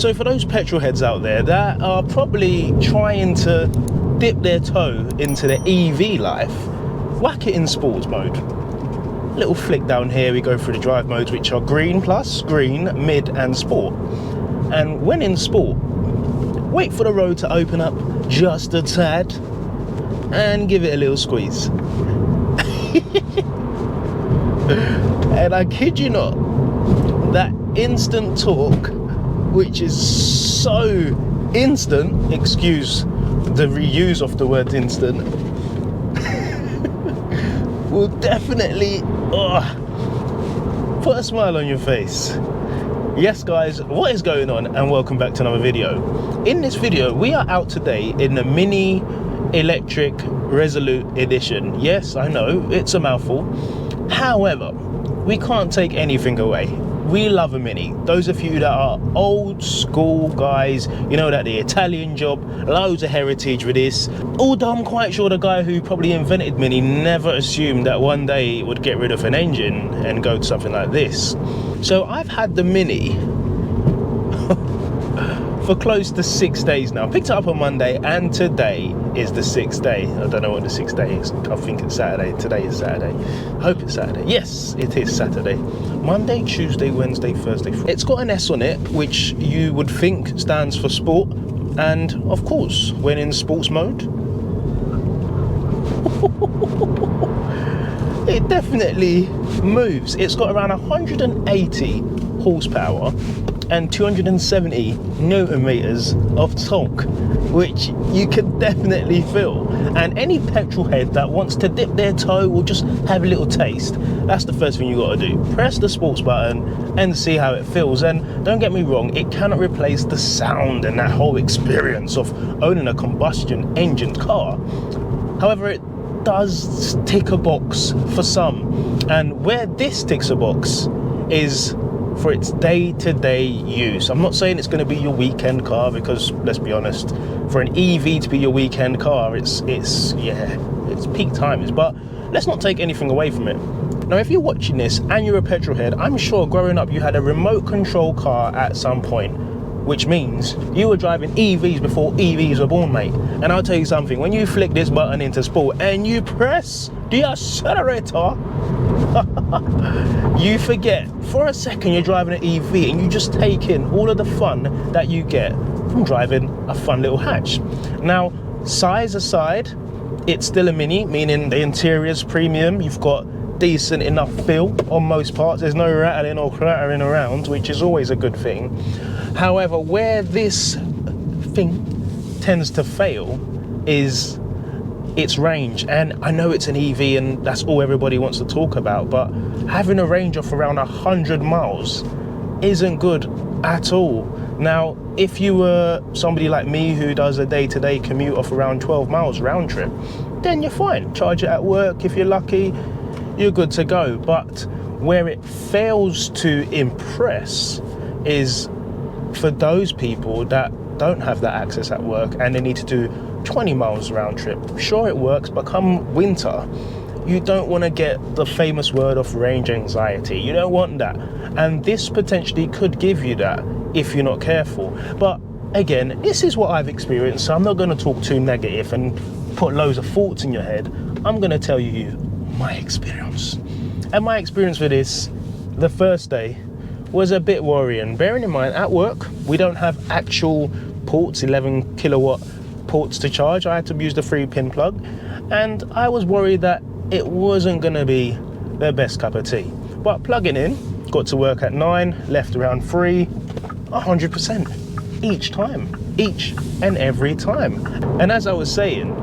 So for those petrol heads out there that are probably trying to dip their toe into the EV life, whack it in sports mode. Little flick down here, we go through the drive modes, which are green plus, green, mid and sport. And when in sport, wait for the road to open up just a tad and give it a little squeeze. And I kid you not, that instant torque, which is so instant, excuse the reuse of the word instant, will definitely put a smile on your face. Yes guys, what is going on, and welcome back to another video. In this video we are out today in the Mini Electric Resolute Edition. Yes, I know, it's a mouthful. However, we can't take anything away. We love a Mini. Those of you that are old school guys, you know that the Italian job, loads of heritage with this. Although I'm quite sure the guy who probably invented Mini never assumed that one day it would get rid of an engine and go to something like this. So I've had the Mini for close to 6 days now. Picked it up on Monday and today is the 6th day. I don't know what the 6th day is. I think it's Saturday. Today is Saturday. I hope it's Saturday. Yes, it is Saturday. Monday, Tuesday, Wednesday, Thursday, Friday. It's got an S on it, which you would think stands for sport. And of course, when in sports mode, it definitely moves. It's got around 180 horsepower and 270 newton meters of torque, which you can definitely feel. And any petrol head that wants to dip their toe or just have a little taste, that's the first thing you got to do. Press the sports button and see how it feels. And don't get me wrong, it cannot replace the sound and that whole experience of owning a combustion engine car. However, it does tick a box for some, and where this ticks a box is for its day-to-day use. I'm not saying it's going to be your weekend car, because let's be honest, for an EV to be your weekend car, it's peak times. But let's not take anything away from it. Now, if you're watching this and you're a petrol head, I'm sure growing up you had a remote control car at some point, which means you were driving EVs before EVs were born, mate. And I'll tell you something, when you flick this button into sport and you press the accelerator, you forget for a second you're driving an EV, and you just take in all of the fun that you get from driving a fun little hatch. Now, size aside, it's still a Mini, meaning the interior's premium. You've got decent enough feel on most parts. There's no rattling or clattering around, which is always a good thing. However, where this thing tends to fail is its range. And I know it's an EV and that's all everybody wants to talk about, but having a range of around 100 miles isn't good at all. Now, if you were somebody like me who does a day-to-day commute of around 12 miles round trip, then you're fine. Charge it at work, if you're lucky, you're good to go. But where it fails to impress is for those people that don't have that access at work and they need to do 20 miles round trip. Sure, it works, but come winter, you don't want to get the famous word of range anxiety. You don't want that. And this potentially could give you that if you're not careful. But again, this is what I've experienced, so I'm not going to talk too negative and put loads of thoughts in your head. I'm going to tell you my experience. And my experience with this, the first day, was a bit worrying. Bearing in mind, at work, we don't have actual ports, 11 kilowatt ports to charge. I had to use the 3-pin plug, and I was worried that it wasn't going to be the best cup of tea. But plugging in, got to work at 9, left around 3, 100% each time, each and every time. And as I was saying,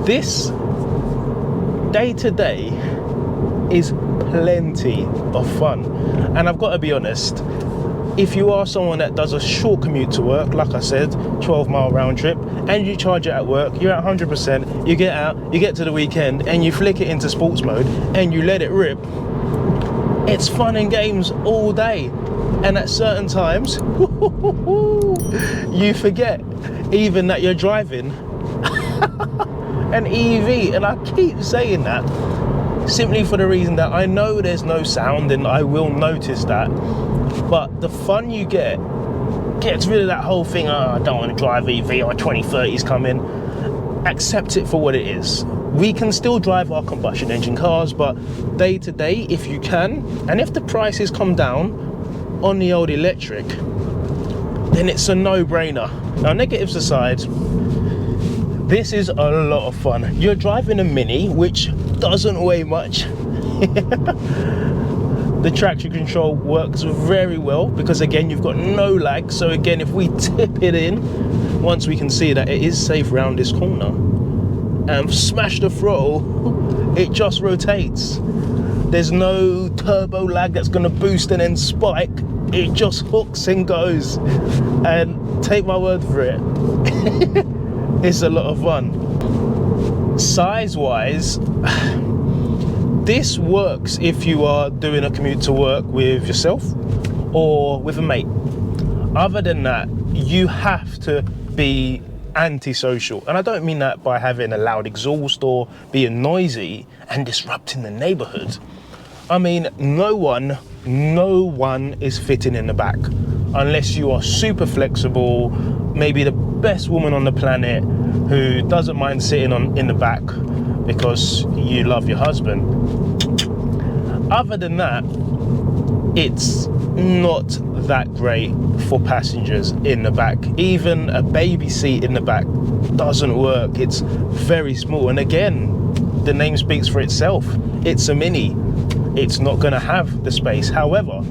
this day-to-day is plenty of fun. And I've got to be honest, if you are someone that does a short commute to work, like I said, 12-mile round trip, and you charge it at work, you're at 100%, you get out, you get to the weekend, and you flick it into sports mode, and you let it rip, it's fun and games all day. And at certain times, you forget even that you're driving an EV. And I keep saying that simply for the reason that I know there's no sound, and I will notice that, but the fun you get gets rid of that whole thing, oh, I don't want to drive EV, or 2030's coming. Accept it for what it is. We can still drive our combustion engine cars, but day to day, if you can, and if the prices come down on the old electric, then it's a no-brainer. Now, negatives aside, this is a lot of fun. You're driving a Mini, which doesn't weigh much. The traction control works very well because, again, you've got no lag. So again, if we tip it in, once we can see that it is safe round this corner, and smash the throttle, it just rotates. There's no turbo lag that's going to boost and then spike. It just hooks and goes. And take my word for it, it's a lot of fun. Size-wise, this works if you are doing a commute to work with yourself or with a mate. Other than that, you have to be antisocial. And I don't mean that by having a loud exhaust or being noisy and disrupting the neighborhood. I mean, no one is fitting in the back unless you are super flexible, maybe the best woman on the planet who doesn't mind sitting in the back because you love your husband. Other than that, it's not that great for passengers in the back. Even a baby seat in the back doesn't work. It's very small, and again, the name speaks for itself. It's a Mini. It's not going to have the space. However,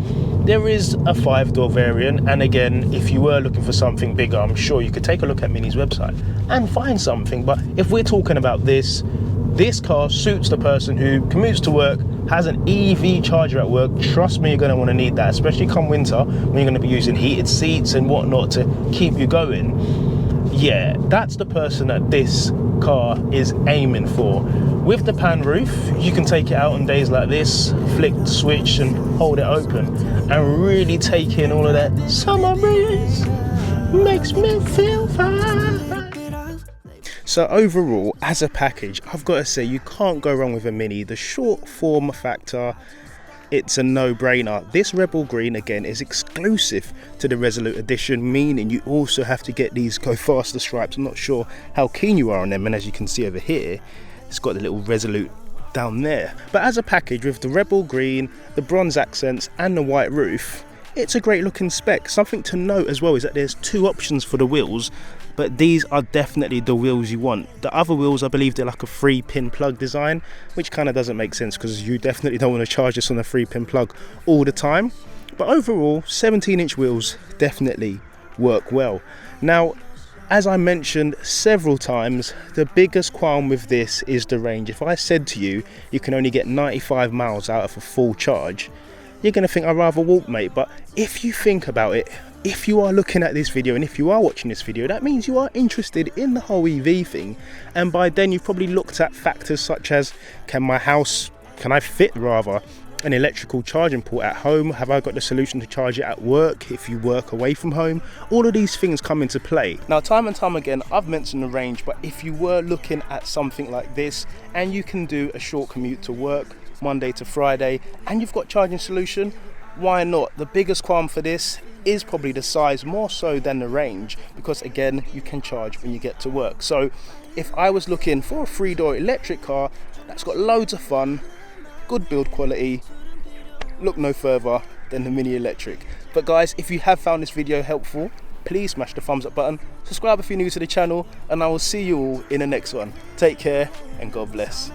there is a 5-door variant, and again, if you were looking for something bigger, I'm sure you could take a look at Mini's website and find something. But if we're talking about this car suits the person who commutes to work, has an EV charger at work. Trust me, you're going to want to need that, especially come winter when you're going to be using heated seats and whatnot to keep you going. Yeah, that's the person that this car is aiming for. With the pan roof, you can take it out on days like this, flick the switch and hold it open, and really take in all of that summer breeze. Makes me feel fine. So overall, as a package, I've got to say, you can't go wrong with a Mini. The short form factor, it's a no-brainer. This Rebel Green, again, is exclusive to the Resolute Edition, meaning you also have to get these Go Faster stripes. I'm not sure how keen you are on them, and as you can see over here, it's got the little Resolute down there. But as a package, with the Rebel Green, the bronze accents, and the white roof, it's a great looking spec. Something to note as well is that there's 2 options for the wheels, but these are definitely the wheels you want. The other wheels, I believe they're like a 3-pin plug design, which kind of doesn't make sense because you definitely don't want to charge this on a 3-pin plug all the time. But overall, 17-inch wheels definitely work well. Now, as I mentioned several times, the biggest qualm with this is the range. If I said to you, you can only get 95 miles out of a full charge, you're going to think I'd rather walk, mate. But if you think about it, if you are looking at this video and if you are watching this video, that means you are interested in the whole EV thing. And by then you've probably looked at factors such as, can I fit an electrical charging port at home? Have I got the solution to charge it at work if you work away from home? All of these things come into play. Now, time and time again, I've mentioned the range, but if you were looking at something like this and you can do a short commute to work Monday to Friday and you've got charging solution, why not? The biggest qualm for this is probably the size, more so than the range, because again, you can charge when you get to work. So if I was looking for a 3-door electric car that's got loads of fun, good build quality, look no further than the Mini Electric. But guys, if you have found this video helpful, please smash the thumbs up button, subscribe if you're new to the channel, and I will see you all in the next one. Take care and God bless.